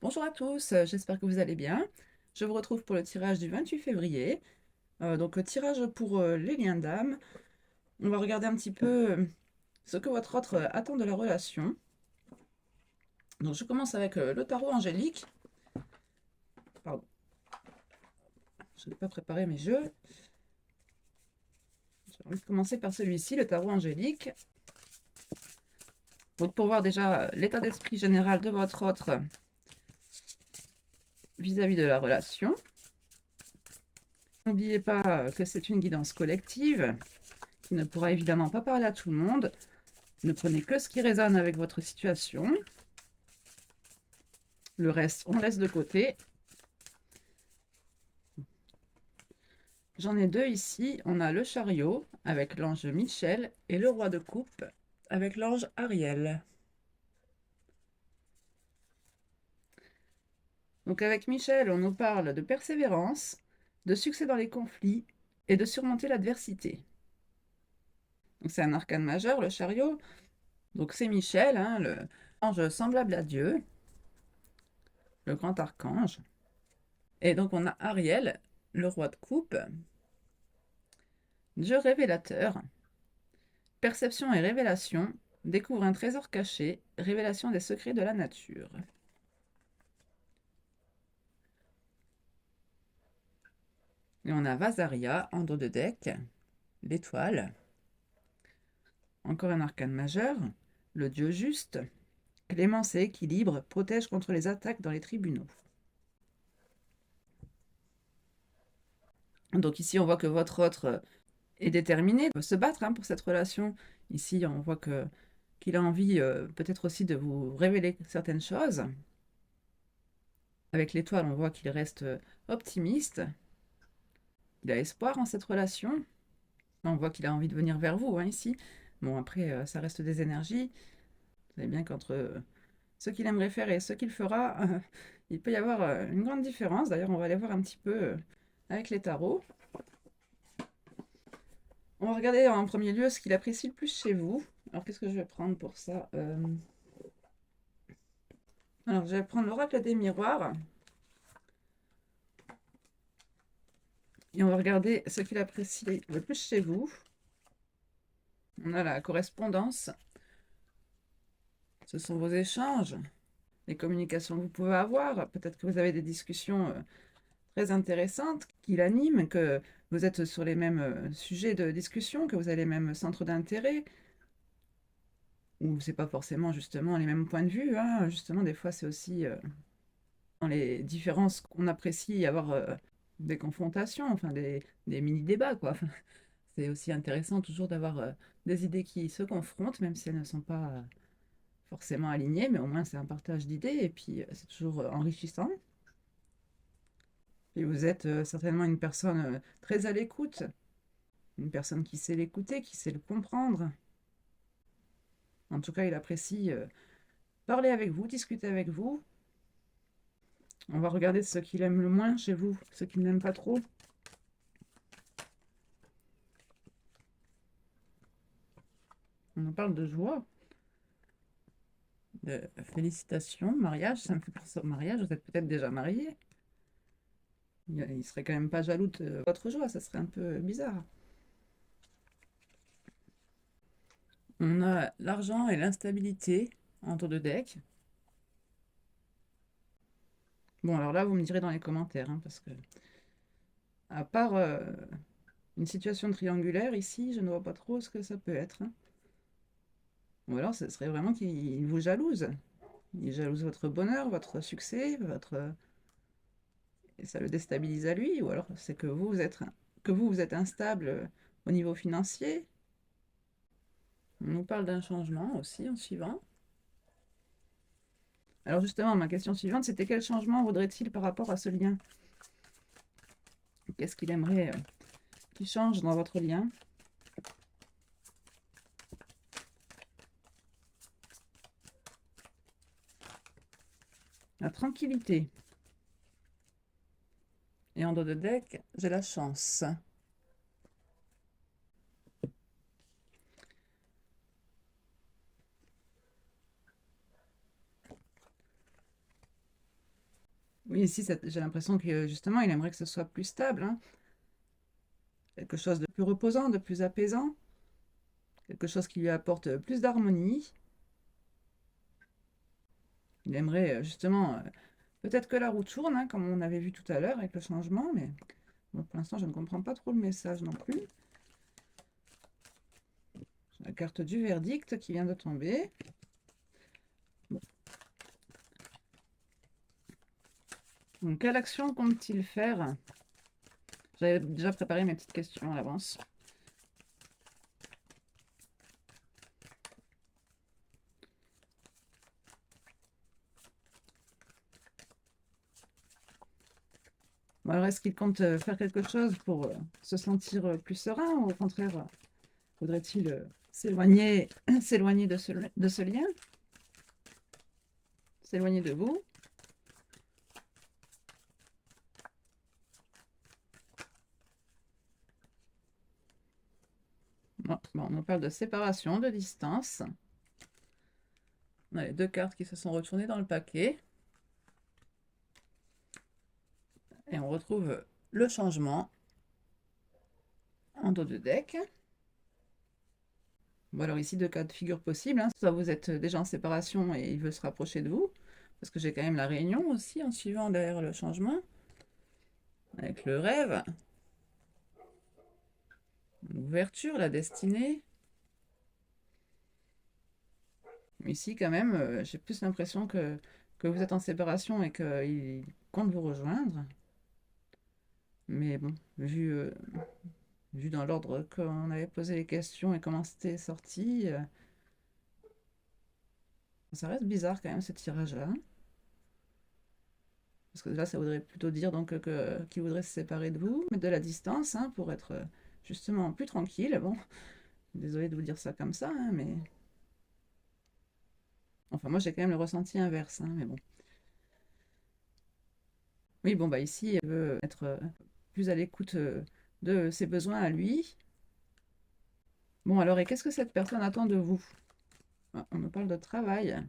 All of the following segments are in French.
Bonjour à tous, j'espère que vous allez bien. Je vous retrouve pour le tirage du 28 février. Tirage pour les liens d'âme. On va regarder un petit peu ce que votre autre attend de la relation. Donc je commence avec le tarot angélique. Pardon, je n'ai pas préparé mes jeux. J'ai envie de commencer par celui-ci, le tarot angélique. Donc pour voir déjà l'état d'esprit général de votre autre vis-à-vis de la relation. N'oubliez pas que c'est une guidance collective qui ne pourra évidemment pas parler à tout le monde. Ne prenez que ce qui résonne avec votre situation. Le reste, on laisse de côté. J'en ai deux ici. On a le chariot avec l'ange Michel et le roi de coupe avec l'ange Ariel. Donc avec Michel, on nous parle de persévérance, de succès dans les conflits et de surmonter l'adversité. Donc c'est un arcane majeur, le chariot. Donc c'est Michel, hein, le ange semblable à Dieu, le grand archange. Et donc on a Ariel, le roi de coupe, Dieu révélateur, perception et révélation, découvre un trésor caché, révélation des secrets de la nature. Et on a Vasaria en dos de deck, l'étoile. Encore un arcane majeur, le dieu juste, clémence et équilibre, protège contre les attaques dans les tribunaux. Donc ici, on voit que votre autre est déterminé, veut se battre pour cette relation. Ici, on voit qu'il a envie peut-être aussi de vous révéler certaines choses. Avec l'étoile, on voit qu'il reste optimiste. Il a espoir en cette relation. On voit qu'il a envie de venir vers vous, ici. Bon, après, ça reste des énergies. Vous savez bien qu'entre ce qu'il aimerait faire et ce qu'il fera, il peut y avoir une grande différence. D'ailleurs, on va aller voir un petit peu avec les tarots. On va regarder en premier lieu ce qu'il apprécie le plus chez vous. Alors, qu'est-ce que je vais prendre pour ça Alors, je vais prendre l'oracle des miroirs. Et on va regarder ce qu'il apprécie le plus chez vous. On a la correspondance. Ce sont vos échanges, les communications que vous pouvez avoir. Peut-être que vous avez des discussions très intéressantes qui l'animent, que vous êtes sur les mêmes sujets de discussion, que vous avez les mêmes centres d'intérêt, ou c'est pas forcément justement les mêmes points de vue. Justement, des fois, c'est aussi dans les différences qu'on apprécie avoir des confrontations, enfin des mini-débats, quoi. Enfin, c'est aussi intéressant toujours d'avoir des idées qui se confrontent, même si elles ne sont pas forcément alignées, mais au moins c'est un partage d'idées et puis c'est toujours enrichissant. Et vous êtes certainement une personne très à l'écoute, une personne qui sait l'écouter, qui sait le comprendre. En tout cas, il apprécie parler avec vous, discuter avec vous. On va regarder ce qu'il aime le moins chez vous, ce qu'il n'aime pas trop. On nous parle de joie, de félicitations, mariage. Ça me fait penser au mariage. Vous êtes peut-être déjà marié. Il serait quand même pas jaloux de votre joie, ça serait un peu bizarre. On a l'argent et l'instabilité en tour de deck. Bon, alors là, vous me direz dans les commentaires, parce que, à part une situation triangulaire ici, je ne vois pas trop ce que ça peut être. Ou alors, ce serait vraiment qu'il vous jalouse. Il jalouse votre bonheur, votre succès, et ça le déstabilise à lui. Ou alors, c'est que vous êtes instable au niveau financier. On nous parle d'un changement aussi en suivant. Alors justement, ma question suivante, c'était quel changement voudrait-il par rapport à ce lien? Qu'est-ce qu'il aimerait qu'il change dans votre lien? La tranquillité. Et en dos de deck, j'ai la chance. Oui, ici, j'ai l'impression que justement, il aimerait que ce soit plus stable, hein. Quelque chose de plus reposant, de plus apaisant, quelque chose qui lui apporte plus d'harmonie. Il aimerait justement, peut-être que la roue tourne, hein, comme on avait vu tout à l'heure avec le changement, mais bon, pour l'instant, je ne comprends pas trop le message non plus. La carte du verdict qui vient de tomber. Bon. Donc, quelle action compte-t-il faire? J'avais déjà préparé mes petites questions à l'avance. Bon, alors, est-ce qu'il compte faire quelque chose pour se sentir plus serein ou au contraire, faudrait-il s'éloigner s'éloigner de ce lien, s'éloigner de vous? Bon, on nous parle de séparation, de distance. On a les deux cartes qui se sont retournées dans le paquet. Et on retrouve le changement en dos de deck. Bon, alors ici, deux cas de figure possibles, hein. Soit vous êtes déjà en séparation et il veut se rapprocher de vous, parce que j'ai quand même la réunion aussi en suivant derrière le changement, avec le rêve, l'ouverture, la destinée. Ici, quand même, j'ai plus l'impression que vous êtes en séparation et qu'il compte vous rejoindre. Mais bon, vu dans l'ordre qu'on avait posé les questions et comment c'était sorti, ça reste bizarre quand même ce tirage-là. Parce que là, ça voudrait plutôt dire donc qu'il voudrait se séparer de vous, mettre de la distance, hein, pour être justement plus tranquille. Bon, désolé de vous dire ça comme ça, hein, mais... Enfin, moi, j'ai quand même le ressenti inverse, hein, mais bon. Oui, bon, bah ici, elle veut être plus à l'écoute de ses besoins à lui. Bon, alors, et qu'est-ce que cette personne attend de vous? Ah, on nous parle de travail.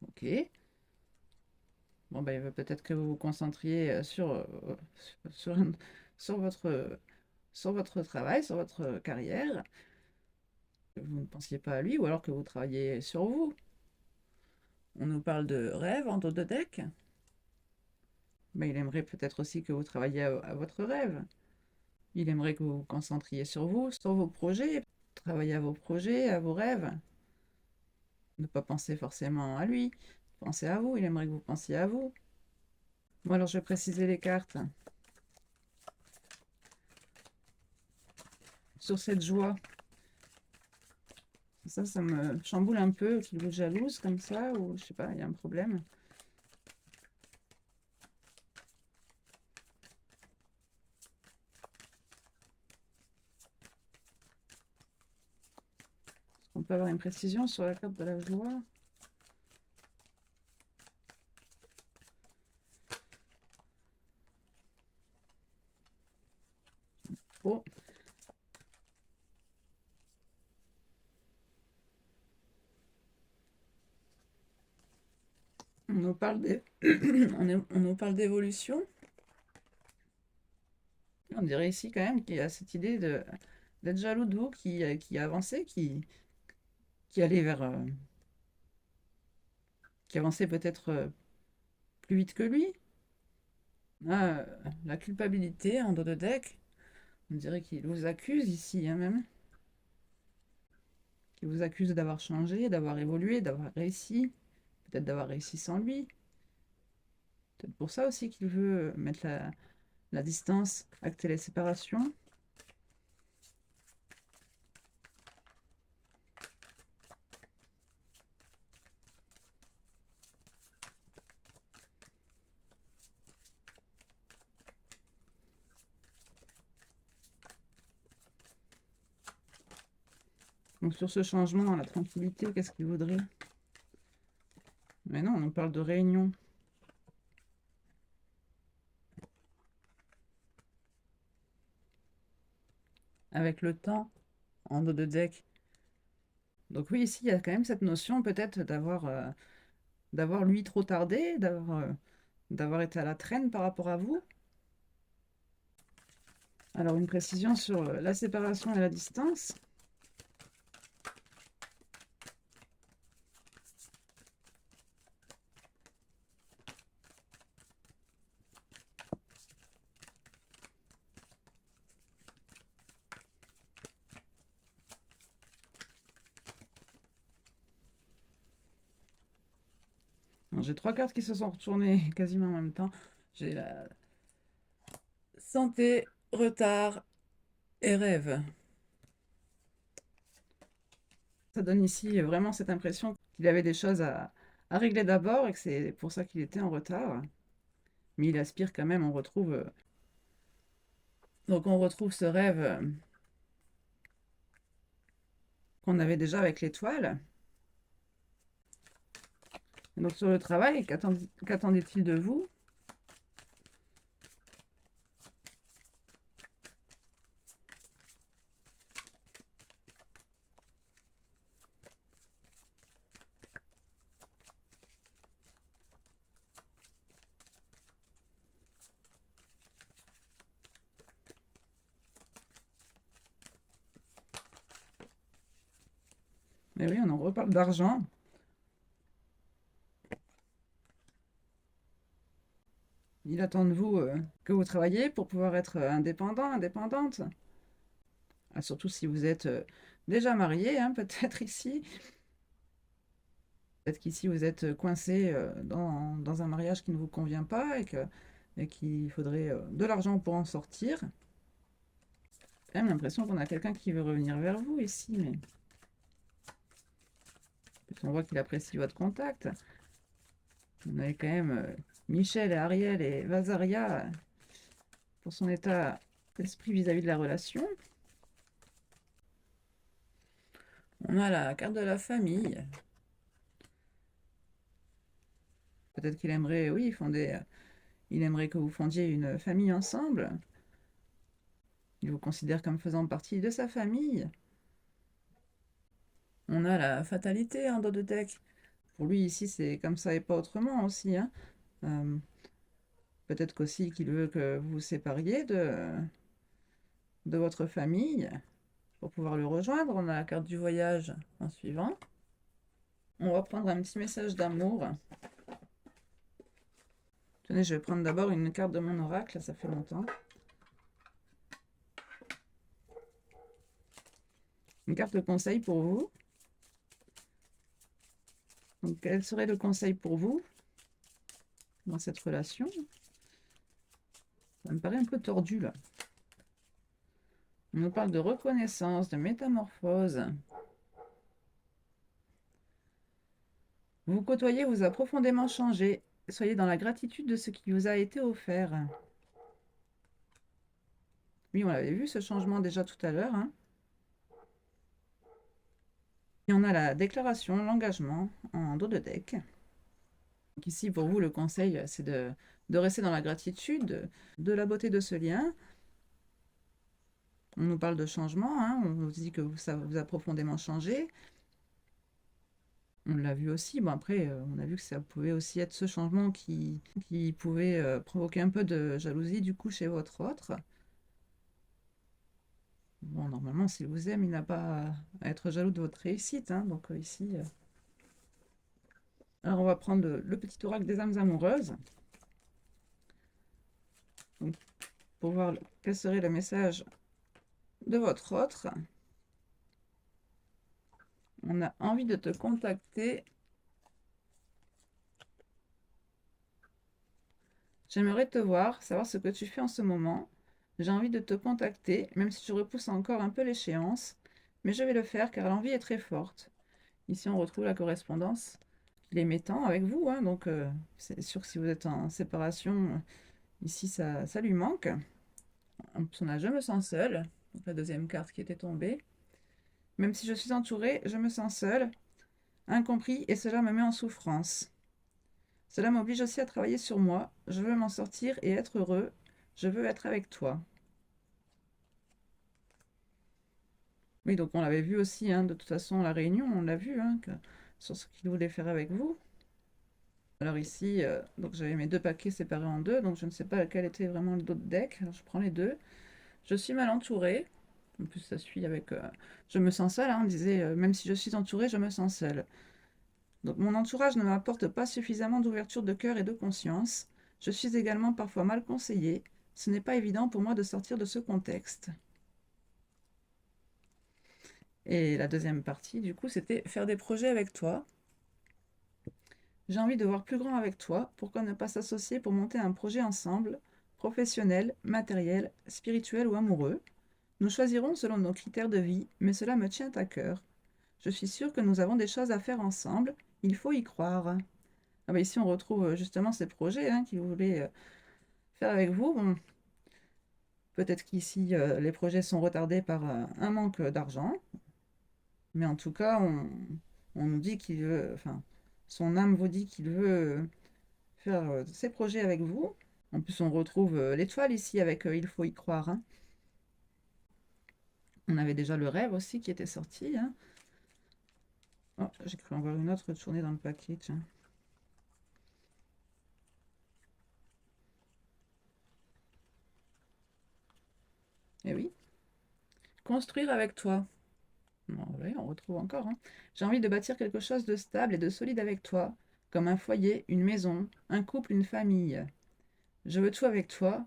Ok. Bon, bah, il veut peut-être que vous vous concentriez sur, sur sur votre travail, sur votre carrière. Que vous ne pensiez pas à lui, ou alors que vous travaillez sur vous. On nous parle de rêve en dos de deck. Mais il aimerait peut-être aussi que vous travailliez à votre rêve. Il aimerait que vous vous concentriez sur vous, sur vos projets, travailler à vos projets, à vos rêves. Ne pas penser forcément à lui, penser à vous. Il aimerait que vous pensiez à vous. Bon, alors je vais préciser les cartes. Sur cette joie, ça me chamboule un peu, qu'il vous jalouse comme ça, ou je sais pas, il y a un problème. On peut avoir une précision sur la carte de la joie. Oh, on nous parle on nous parle d'évolution. On dirait ici quand même qu'il y a cette idée d'être jaloux de vous qui avançait, qui allait vers, qui avançait peut-être plus vite que lui. Ah, la culpabilité en dos de deck, on dirait qu'il vous accuse ici, hein, même. Qu'il vous accuse d'avoir changé, d'avoir évolué, d'avoir réussi, peut-être d'avoir réussi sans lui. Peut-être pour ça aussi qu'il veut mettre la distance, acter les séparations. Donc sur ce changement, la tranquillité, qu'est-ce qu'il voudrait? Mais non, on nous parle de réunion. Avec le temps, en dos de deck. Donc oui, ici, il y a quand même cette notion peut-être d'avoir lui trop tardé, d'avoir été à la traîne par rapport à vous. Alors une précision sur la séparation et la distance. Alors, j'ai trois cartes qui se sont retournées quasiment en même temps. J'ai la santé, retard et rêve. Ça donne ici vraiment cette impression qu'il avait des choses à régler d'abord et que c'est pour ça qu'il était en retard. Mais il aspire quand même, on retrouve. Donc on retrouve ce rêve qu'on avait déjà avec l'étoile. Et donc sur le travail, qu'attendait-il de vous? Mais oui, on en reparle d'argent. Il attend de vous que vous travaillez pour pouvoir être indépendant, indépendante. Ah, surtout si vous êtes déjà marié, hein, peut-être ici. Peut-être qu'ici vous êtes coincé dans un mariage qui ne vous convient pas et qu'il faudrait de l'argent pour en sortir. J'ai quand même l'impression qu'on a quelqu'un qui veut revenir vers vous ici, mais on voit qu'il apprécie votre contact. On avait quand même Michel et Ariel et Vazaria pour son état d'esprit vis-à-vis de la relation. On a la carte de la famille. Peut-être qu'il aimerait, oui, il aimerait que vous fondiez une famille ensemble. Il vous considère comme faisant partie de sa famille. On a la fatalité en dos de deck. Pour lui, ici, c'est comme ça et pas autrement aussi, hein. Euh, Peut-être qu'aussi qu'il veut que vous vous sépariez de votre famille pour pouvoir le rejoindre. On a la carte du voyage en suivant. On va prendre un petit message d'amour. Tenez, je vais prendre d'abord une carte de mon oracle, ça fait longtemps. Une carte de conseil pour vous. Donc, quel serait le conseil pour vous dans cette relation? Ça me paraît un peu tordu là. On nous parle de reconnaissance, de métamorphose. Vous vous côtoyez, vous a profondément changé. Soyez dans la gratitude de ce qui vous a été offert. Oui, on l'avait vu ce changement déjà tout à l'heure, hein. Et on a la déclaration, l'engagement en dos de deck. Donc ici, pour vous, le conseil, c'est de rester dans la gratitude de la beauté de ce lien. On nous parle de changement, hein, on nous dit que ça vous a profondément changé. On l'a vu aussi. Bon, après, on a vu que ça pouvait aussi être ce changement qui pouvait provoquer un peu de jalousie du coup chez votre autre. Bon, normalement, s'il vous aime, il n'a pas à être jaloux de votre réussite, hein, donc ici. Alors, on va prendre le petit oracle des âmes amoureuses. Donc, pour voir quel serait le message de votre autre. On a envie de te contacter. J'aimerais te voir, savoir ce que tu fais en ce moment. J'ai envie de te contacter, même si je repousse encore un peu l'échéance. Mais je vais le faire car l'envie est très forte. Ici, on retrouve la correspondance qu'il est mettant avec vous, hein, donc c'est sûr que si vous êtes en séparation, ici, ça lui manque. En plus, on a Je me sens seule, donc la deuxième carte qui était tombée. Même si je suis entourée, je me sens seule, incompris, et cela me met en souffrance. Cela m'oblige aussi à travailler sur moi. Je veux m'en sortir et être heureux. Je veux être avec toi. Oui, donc on l'avait vu aussi, hein, de toute façon, la réunion, on l'a vu, hein, sur ce qu'il voulait faire avec vous. Alors ici, donc j'avais mes deux paquets séparés en deux, donc je ne sais pas lequel était vraiment le dos de deck. Alors je prends les deux. Je suis mal entourée. En plus, ça suit avec. Je me sens seule, hein, on disait, même si je suis entourée, je me sens seule. Donc mon entourage ne m'apporte pas suffisamment d'ouverture de cœur et de conscience. Je suis également parfois mal conseillée. Ce n'est pas évident pour moi de sortir de ce contexte. Et la deuxième partie, du coup, c'était faire des projets avec toi. J'ai envie de voir plus grand avec toi. Pourquoi ne pas s'associer pour monter un projet ensemble, professionnel, matériel, spirituel ou amoureux? Nous choisirons selon nos critères de vie, mais cela me tient à cœur. Je suis sûre que nous avons des choses à faire ensemble. Il faut y croire. Ah bah ici, on retrouve justement ces projets, hein, qu'il voulait faire avec vous. Bon, peut-être qu'ici, les projets sont retardés par un manque d'argent, mais en tout cas, on nous dit qu'il veut, enfin, son âme vous dit qu'il veut faire ses projets avec vous. En plus, on retrouve l'étoile ici avec Il faut y croire, hein. On avait déjà le rêve aussi qui était sorti, hein. Oh, j'ai cru en voir une autre tournée dans le paquet, tiens. Eh oui, construire avec toi. Bon, oui, on retrouve encore, hein. J'ai envie de bâtir quelque chose de stable et de solide avec toi, comme un foyer, une maison, un couple, une famille. Je veux tout avec toi,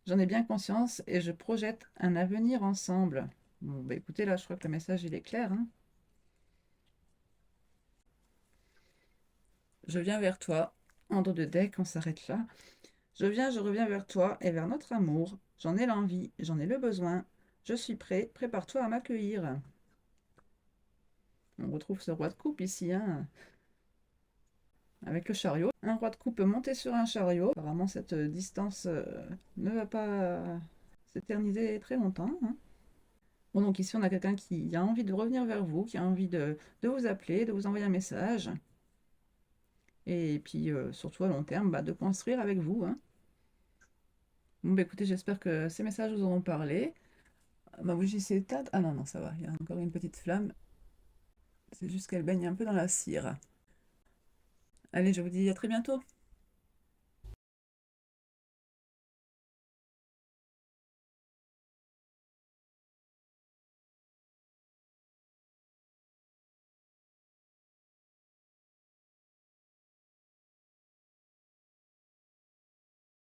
j'en ai bien conscience et je projette un avenir ensemble. Bon, bah écoutez, là, je crois que le message, il est clair, hein. Je viens vers toi. En dos de deck, on s'arrête là. Je reviens vers toi et vers notre amour. J'en ai l'envie, j'en ai le besoin. Je suis prêt, prépare-toi à m'accueillir. On retrouve ce roi de coupe ici, hein, avec le chariot. Un roi de coupe monté sur un chariot. Apparemment, cette distance ne va pas s'éterniser très longtemps, hein. Bon, donc ici, on a quelqu'un qui a envie de revenir vers vous, qui a envie de vous appeler, de vous envoyer un message. Et puis, surtout à long terme, bah, de construire avec vous, hein. Bon, bah, écoutez, j'espère que ces messages vous auront parlé. Ma bougie s'est éteinte. Ah non, non, ça va, il y a encore une petite flamme. C'est juste qu'elle baigne un peu dans la cire. Allez, je vous dis à très bientôt.